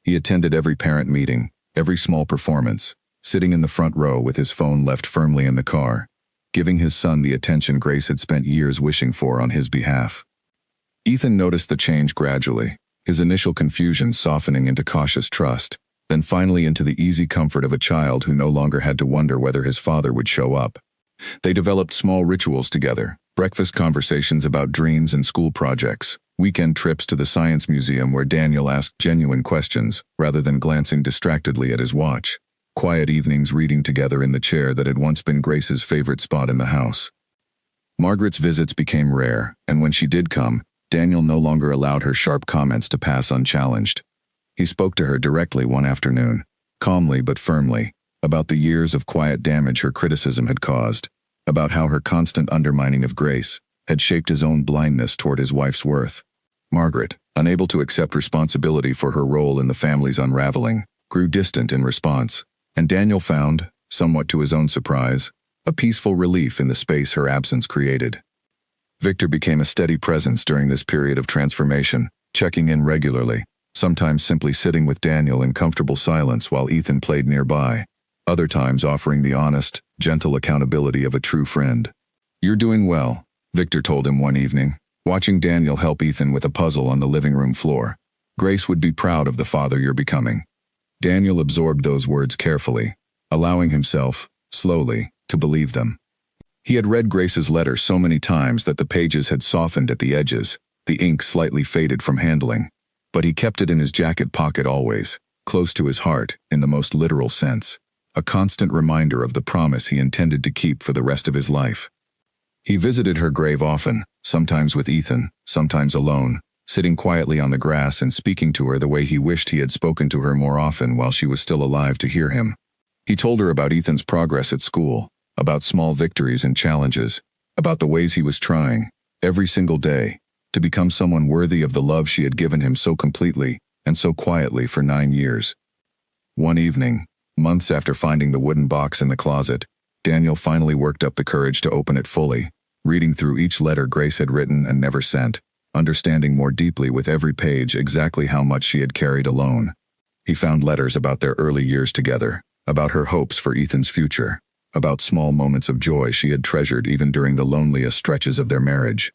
He attended every parent meeting, every small performance, sitting in the front row with his phone left firmly in the car. giving his son the attention Grace had spent years wishing for on his behalf. Ethan noticed the change gradually, his initial confusion softening into cautious trust, then finally into the easy comfort of a child who no longer had to wonder whether his father would show up. They developed small rituals together, breakfast conversations about dreams and school projects, weekend trips to the science museum where Daniel asked genuine questions rather than glancing distractedly at his watch, quiet evenings reading together in the chair that had once been Grace's favorite spot in the house. Margaret's visits became rare, and when she did come, Daniel no longer allowed her sharp comments to pass unchallenged. He spoke to her directly one afternoon, calmly but firmly, about the years of quiet damage her criticism had caused, about how her constant undermining of Grace had shaped his own blindness toward his wife's worth. Margaret, unable to accept responsibility for her role in the family's unraveling, grew distant in response, and Daniel found, somewhat to his own surprise, a peaceful relief in the space her absence created. Victor became a steady presence during this period of transformation, checking in regularly, sometimes simply sitting with Daniel in comfortable silence while Ethan played nearby, other times offering the honest, gentle accountability of a true friend. "You're doing well," Victor told him one evening, watching Daniel help Ethan with a puzzle on the living room floor. "Grace would be proud of the father you're becoming." Daniel absorbed those words carefully, allowing himself, slowly, to believe them. He had read Grace's letter so many times that the pages had softened at the edges, the ink slightly faded from handling, but he kept it in his jacket pocket always, close to his heart in the most literal sense, a constant reminder of the promise he intended to keep for the rest of his life. He visited her grave often, sometimes with Ethan, sometimes alone, sitting quietly on the grass and speaking to her the way he wished he had spoken to her more often while she was still alive to hear him. He told her about Ethan's progress at school, about small victories and challenges, about the ways he was trying, every single day, to become someone worthy of the love she had given him so completely and so quietly for 9 years. One evening, months after finding the wooden box in the closet, Daniel finally worked up the courage to open it fully, reading through each letter Grace had written and never sent, understanding more deeply with every page exactly how much she had carried alone. He found letters about their early years together, about her hopes for Ethan's future, about small moments of joy she had treasured even during the loneliest stretches of their marriage.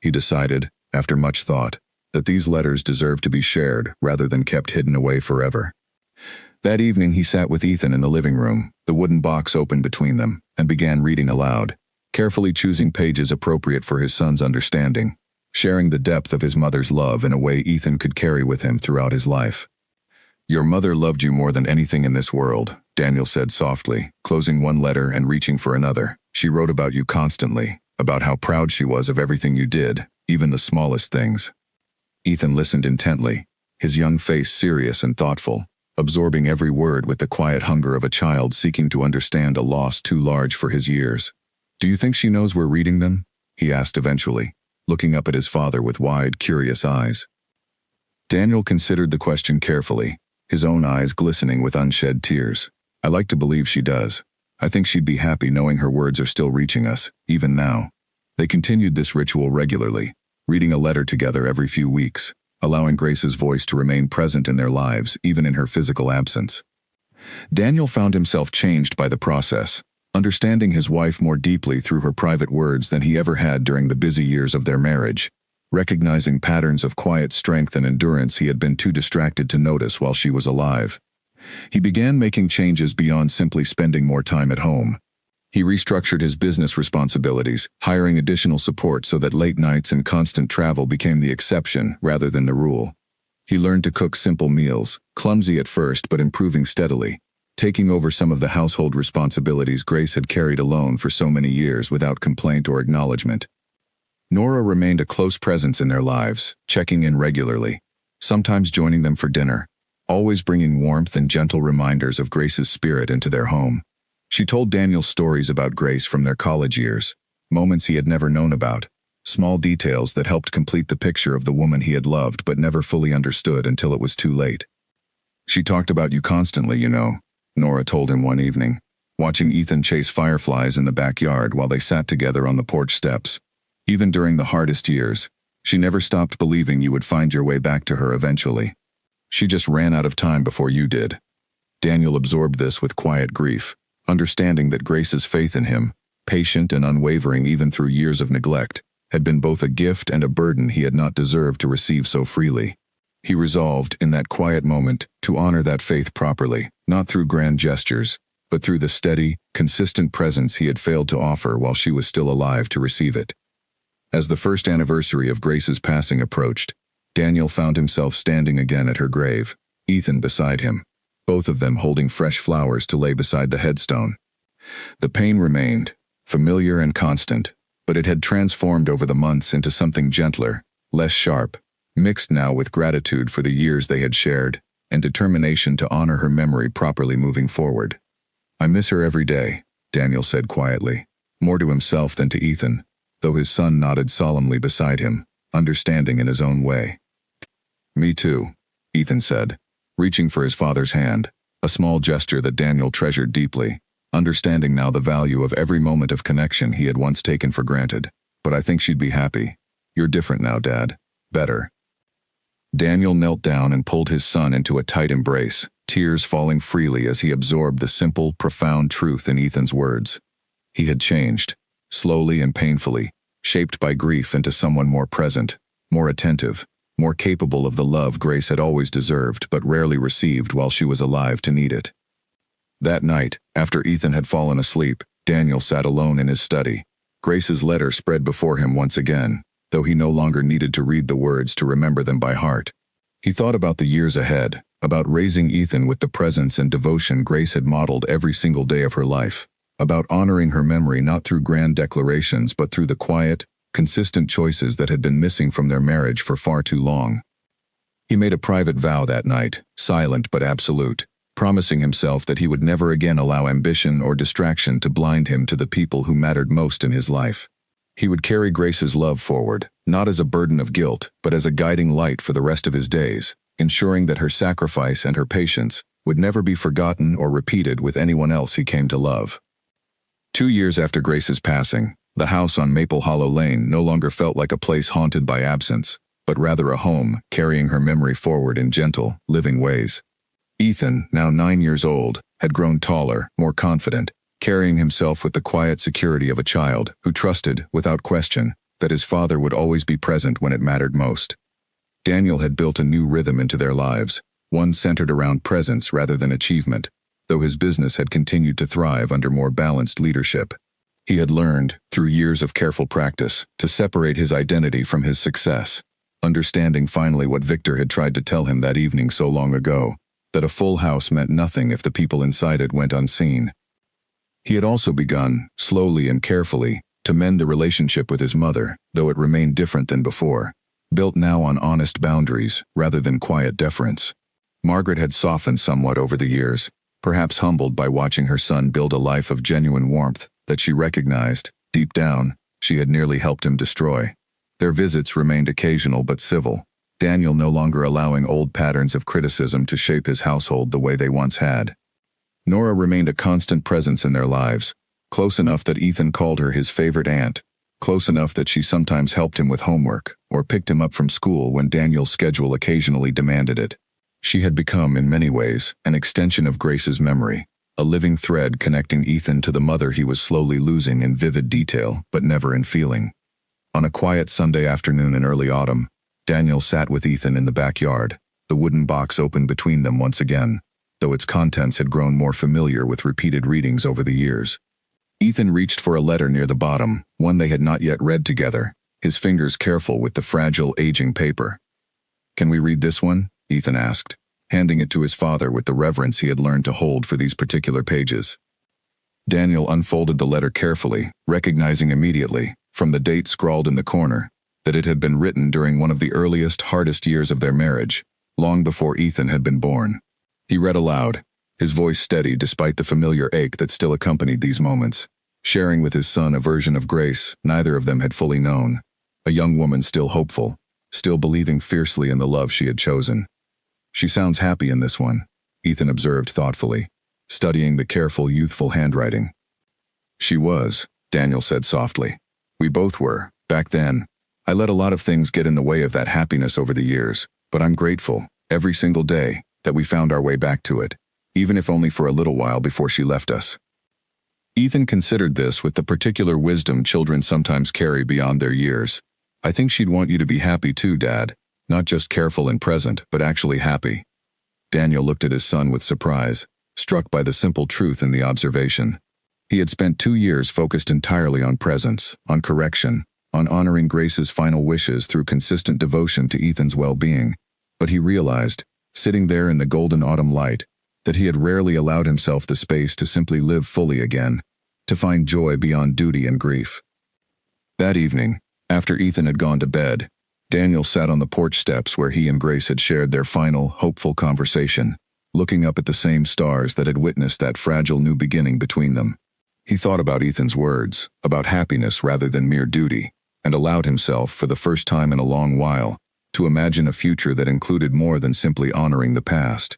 He decided, after much thought, that these letters deserved to be shared rather than kept hidden away forever. That evening he sat with Ethan in the living room, the wooden box open between them, and began reading aloud, carefully choosing pages appropriate for his son's understanding, sharing the depth of his mother's love in a way Ethan could carry with him throughout his life. "Your mother loved you more than anything in this world," Daniel said softly, closing one letter and reaching for another. "She wrote about you constantly, about how proud she was of everything you did, even the smallest things." Ethan listened intently, his young face serious and thoughtful, absorbing every word with the quiet hunger of a child seeking to understand a loss too large for his years. "Do you think she knows we're reading them?" he asked eventually, looking up at his father with wide, curious eyes. Daniel considered the question carefully, his own eyes glistening with unshed tears. "I like to believe she does. I think she'd be happy knowing her words are still reaching us, even now." They continued this ritual regularly, reading a letter together every few weeks, allowing Grace's voice to remain present in their lives even in her physical absence. Daniel found himself changed by the process, understanding his wife more deeply through her private words than he ever had during the busy years of their marriage, recognizing patterns of quiet strength and endurance he had been too distracted to notice while she was alive. He began making changes beyond simply spending more time at home. He restructured his business responsibilities, hiring additional support so that late nights and constant travel became the exception rather than the rule. He learned to cook simple meals, clumsy at first but improving steadily, taking over some of the household responsibilities Grace had carried alone for so many years without complaint or acknowledgement. Nora remained a close presence in their lives, checking in regularly, sometimes joining them for dinner, always bringing warmth and gentle reminders of Grace's spirit into their home. She told Daniel stories about Grace from their college years, moments he had never known about, small details that helped complete the picture of the woman he had loved but never fully understood until it was too late. "She talked about you constantly, you know," Nora told him one evening, watching Ethan chase fireflies in the backyard while they sat together on the porch steps. "Even during the hardest years, she never stopped believing you would find your way back to her eventually. She just ran out of time before you did." Daniel absorbed this with quiet grief, understanding that Grace's faith in him, patient and unwavering even through years of neglect, had been both a gift and a burden he had not deserved to receive so freely. He resolved, in that quiet moment, to honor that faith properly, not through grand gestures, but through the steady, consistent presence he had failed to offer while she was still alive to receive it. As the first anniversary of Grace's passing approached, Daniel found himself standing again at her grave, Ethan beside him, both of them holding fresh flowers to lay beside the headstone. The pain remained, familiar and constant, but it had transformed over the months into something gentler, less sharp, mixed now with gratitude for the years they had shared, and determination to honor her memory properly moving forward. "I miss her every day," Daniel said quietly, more to himself than to Ethan, though his son nodded solemnly beside him, understanding in his own way. "Me too," Ethan said, reaching for his father's hand, a small gesture that Daniel treasured deeply, understanding now the value of every moment of connection he had once taken for granted. "But I think she'd be happy. You're different now, Dad. Better." Daniel knelt down and pulled his son into a tight embrace, tears falling freely as he absorbed the simple, profound truth in Ethan's words. He had changed, slowly and painfully, shaped by grief into someone more present, more attentive, more capable of the love Grace had always deserved but rarely received while she was alive to need it. That night, after Ethan had fallen asleep, Daniel sat alone in his study. Grace's letter spread before him once again, though he no longer needed to read the words to remember them by heart. He thought about the years ahead, about raising Ethan with the presence and devotion Grace had modeled every single day of her life, about honoring her memory not through grand declarations but through the quiet, consistent choices that had been missing from their marriage for far too long. He made a private vow that night, silent but absolute, promising himself that he would never again allow ambition or distraction to blind him to the people who mattered most in his life. He would carry Grace's love forward, not as a burden of guilt, but as a guiding light for the rest of his days, ensuring that her sacrifice and her patience would never be forgotten or repeated with anyone else he came to love. 2 years after Grace's passing, the house on Maple Hollow Lane no longer felt like a place haunted by absence, but rather a home carrying her memory forward in gentle, living ways. Ethan, now 9 years old, had grown taller, more confident, carrying himself with the quiet security of a child who trusted, without question, that his father would always be present when it mattered most. Daniel had built a new rhythm into their lives, one centered around presence rather than achievement, though his business had continued to thrive under more balanced leadership. He had learned, through years of careful practice, to separate his identity from his success, understanding finally what Victor had tried to tell him that evening so long ago, that a full house meant nothing if the people inside it went unseen. He had also begun, slowly and carefully, to mend the relationship with his mother, though it remained different than before, built now on honest boundaries rather than quiet deference. Margaret had softened somewhat over the years, perhaps humbled by watching her son build a life of genuine warmth that she recognized, deep down, she had nearly helped him destroy. Their visits remained occasional but civil, Daniel no longer allowing old patterns of criticism to shape his household the way they once had. Nora remained a constant presence in their lives, close enough that Ethan called her his favorite aunt, close enough that she sometimes helped him with homework, or picked him up from school when Daniel's schedule occasionally demanded it. She had become, in many ways, an extension of Grace's memory, a living thread connecting Ethan to the mother he was slowly losing in vivid detail, but never in feeling. On a quiet Sunday afternoon in early autumn, Daniel sat with Ethan in the backyard, the wooden box open between them once again, though its contents had grown more familiar with repeated readings over the years. Ethan reached for a letter near the bottom, one they had not yet read together, his fingers careful with the fragile, aging paper. "Can we read this one?" Ethan asked, handing it to his father with the reverence he had learned to hold for these particular pages. Daniel unfolded the letter carefully, recognizing immediately, from the date scrawled in the corner, that it had been written during one of the earliest, hardest years of their marriage, long before Ethan had been born. He read aloud, his voice steady despite the familiar ache that still accompanied these moments, sharing with his son a version of Grace neither of them had fully known, a young woman still hopeful, still believing fiercely in the love she had chosen. "She sounds happy in this one," Ethan observed thoughtfully, studying the careful, youthful handwriting. "She was," Daniel said softly. "We both were, back then. I let a lot of things get in the way of that happiness over the years, but I'm grateful, every single day, that we found our way back to it, even if only for a little while before she left us." Ethan considered this with the particular wisdom children sometimes carry beyond their years. I think she'd want you to be happy too, Dad. Not just careful and present, but actually happy. Daniel looked at his son with surprise, struck by the simple truth in the observation. He had spent 2 years focused entirely on presence, on correction, on honoring Grace's final wishes through consistent devotion to Ethan's well-being. But he realized, sitting there in the golden autumn light, that he had rarely allowed himself the space to simply live fully again, to find joy beyond duty and grief. That evening, after Ethan had gone to bed, Daniel sat on the porch steps where he and Grace had shared their final, hopeful conversation, looking up at the same stars that had witnessed that fragile new beginning between them. He thought about Ethan's words, about happiness rather than mere duty, and allowed himself, for the first time in a long while, to imagine a future that included more than simply honoring the past.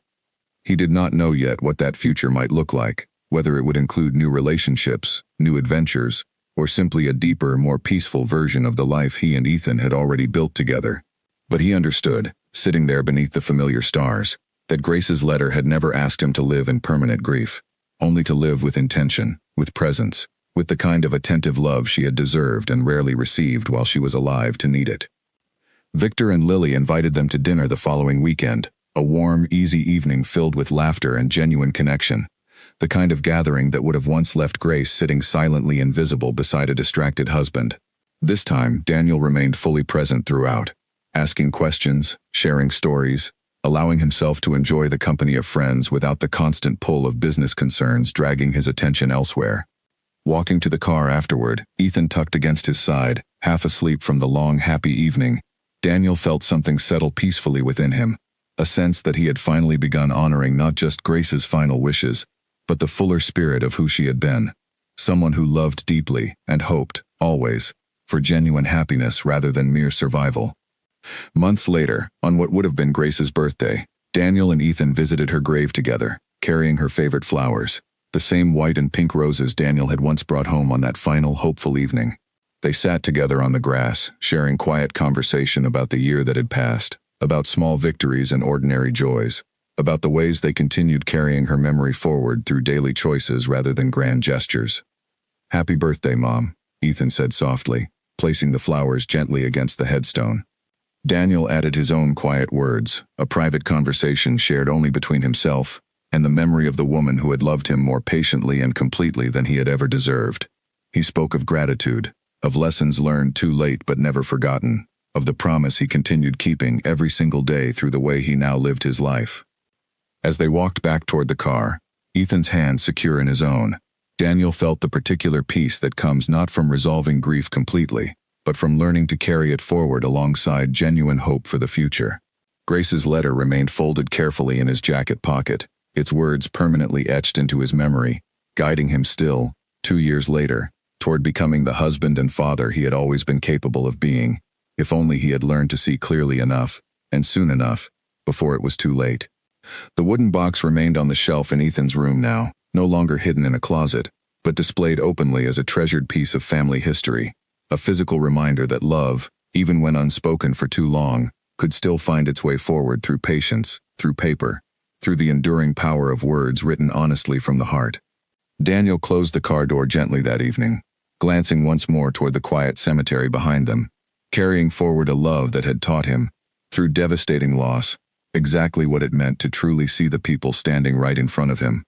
He did not know yet what that future might look like, whether it would include new relationships, new adventures, or simply a deeper, more peaceful version of the life he and Ethan had already built together. But he understood, sitting there beneath the familiar stars, that Grace's letter had never asked him to live in permanent grief, only to live with intention, with presence, with the kind of attentive love she had deserved and rarely received while she was alive to need it. Victor and Lily invited them to dinner the following weekend, a warm, easy evening filled with laughter and genuine connection, the kind of gathering that would have once left Grace sitting silently invisible beside a distracted husband. This time, Daniel remained fully present throughout, asking questions, sharing stories, allowing himself to enjoy the company of friends without the constant pull of business concerns dragging his attention elsewhere. Walking to the car afterward, Ethan tucked against his side, half asleep from the long, happy evening, Daniel felt something settle peacefully within him, a sense that he had finally begun honoring not just Grace's final wishes, but the fuller spirit of who she had been, someone who loved deeply and hoped, always, for genuine happiness rather than mere survival. Months later, on what would have been Grace's birthday, Daniel and Ethan visited her grave together, carrying her favorite flowers, the same white and pink roses Daniel had once brought home on that final, hopeful evening. They sat together on the grass, sharing quiet conversation about the year that had passed, about small victories and ordinary joys, about the ways they continued carrying her memory forward through daily choices rather than grand gestures. "Happy birthday, Mom," Ethan said softly, placing the flowers gently against the headstone. Daniel added his own quiet words, a private conversation shared only between himself and the memory of the woman who had loved him more patiently and completely than he had ever deserved. He spoke of gratitude, of lessons learned too late but never forgotten, of the promise he continued keeping every single day through the way he now lived his life. As they walked back toward the car, Ethan's hand secure in his own, Daniel felt the particular peace that comes not from resolving grief completely, but from learning to carry it forward alongside genuine hope for the future. Grace's letter remained folded carefully in his jacket pocket, its words permanently etched into his memory, guiding him still, 2 years later, toward becoming the husband and father he had always been capable of being, if only he had learned to see clearly enough, and soon enough, before it was too late. The wooden box remained on the shelf in Ethan's room now, no longer hidden in a closet, but displayed openly as a treasured piece of family history, a physical reminder that love, even when unspoken for too long, could still find its way forward through patience, through paper, through the enduring power of words written honestly from the heart. Daniel closed the car door gently that evening, glancing once more toward the quiet cemetery behind them, carrying forward a love that had taught him, through devastating loss, exactly what it meant to truly see the people standing right in front of him.